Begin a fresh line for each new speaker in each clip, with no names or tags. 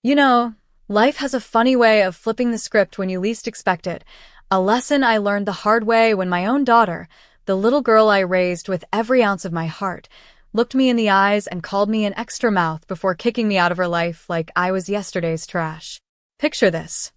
You know, life has a funny way of flipping the script when you least expect it. A lesson I learned the hard way when my own daughter, the little girl I raised with every ounce of my heart, looked me in the eyes and called me an extra mouth before kicking me out of her life like I was yesterday's trash. Picture this.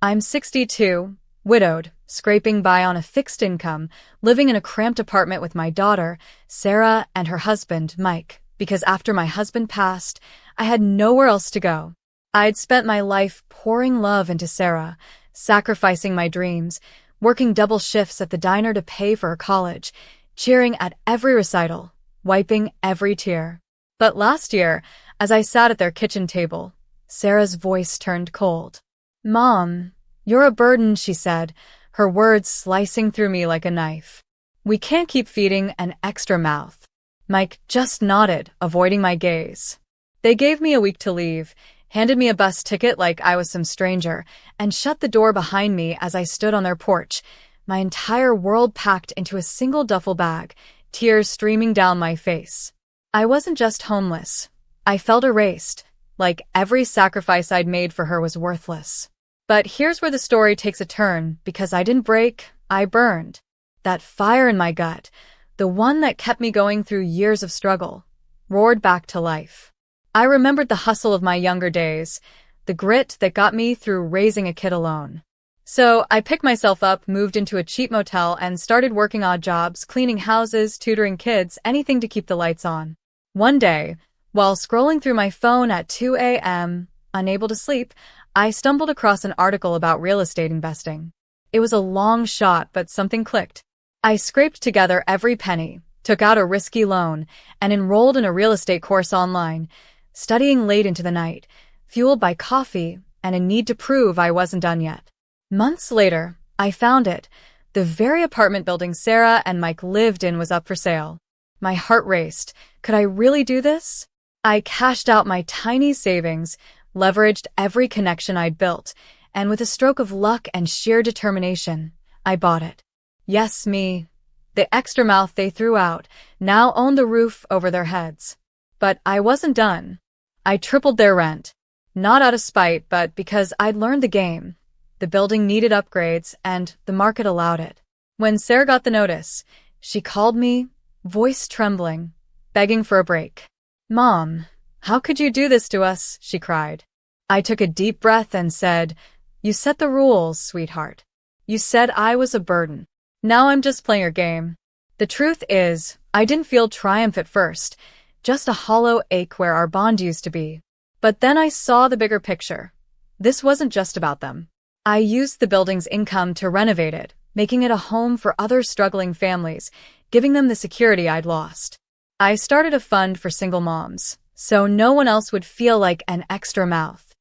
I'm 62, widowed, scraping by on a fixed income, living in a cramped apartment with my daughter, Sarah, and her husband, Mike, because after my husband passed, I had nowhere else to go. I'd spent my life pouring love into Sarah, sacrificing my dreams, working double shifts at the diner to pay for her college, cheering at every recital, wiping every tear. But last year, as I sat at their kitchen table, Sarah's voice turned cold. "Mom, you're a burden," she said, her words slicing through me like a knife. "We can't keep feeding an extra mouth." Mike just nodded, avoiding my gaze. They gave me a week to leave, handed me a bus ticket like I was some stranger, and shut the door behind me as I stood on their porch, my entire world packed into a single duffel bag, tears streaming down my face. I wasn't just homeless. I felt erased, like every sacrifice I'd made for her was worthless. But here's where the story takes a turn, because I didn't break, I burned. That fire in my gut, the one that kept me going through years of struggle, roared back to life. I remembered the hustle of my younger days, the grit that got me through raising a kid alone. So I picked myself up, moved into a cheap motel, and started working odd jobs, cleaning houses, tutoring kids, anything to keep the lights on. One day, while scrolling through my phone at 2 a.m., unable to sleep, I stumbled across an article about real estate investing. It was a long shot, but something clicked. I scraped together every penny, took out a risky loan, and enrolled in a real estate course online, studying late into the night, fueled by coffee and a need to prove I wasn't done yet. Months later, I found it. The very apartment building Sarah and Mike lived in was up for sale. My heart raced. Could I really do this? I cashed out my tiny savings, leveraged every connection I'd built, and with a stroke of luck and sheer determination, I bought it. Yes, me. The extra mouth they threw out now owned the roof over their heads. But I wasn't done. I tripled their rent. Not out of spite, but because I'd learned the game. The building needed upgrades, and the market allowed it. When Sarah got the notice, she called me, voice trembling, begging for a break. "Mom, how could you do this to us?" she cried. I took a deep breath and said, "You set the rules, sweetheart. You said I was a burden. Now I'm just playing your game." The truth is, I didn't feel triumph at first, just a hollow ache where our bond used to be. But then I saw the bigger picture. This wasn't just about them. I used the building's income to renovate it, making it a home for other struggling families, giving them the security I'd lost. I started a fund for single moms, so no one else would feel like an extra mouth.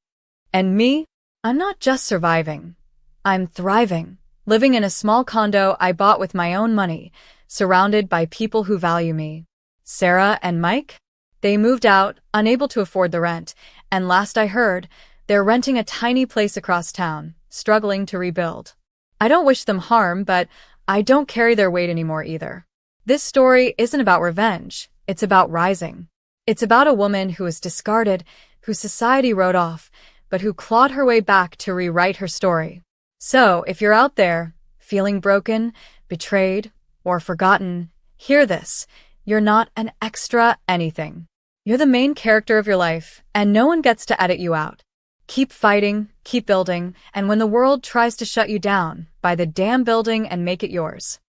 And me? I'm not just surviving. I'm thriving, living in a small condo I bought with my own money, surrounded by people who value me. Sarah and Mike? They moved out, unable to afford the rent, and last I heard, they're renting a tiny place across town, struggling to rebuild. I don't wish them harm, but I don't carry their weight anymore either. This story isn't about revenge, it's about rising. It's about a woman who was discarded, who society wrote off, but who clawed her way back to rewrite her story. So, if you're out there, feeling broken, betrayed, or forgotten, hear this. You're not an extra anything. You're the main character of your life, and no one gets to edit you out. Keep fighting, keep building, and when the world tries to shut you down, buy the damn building and make it yours.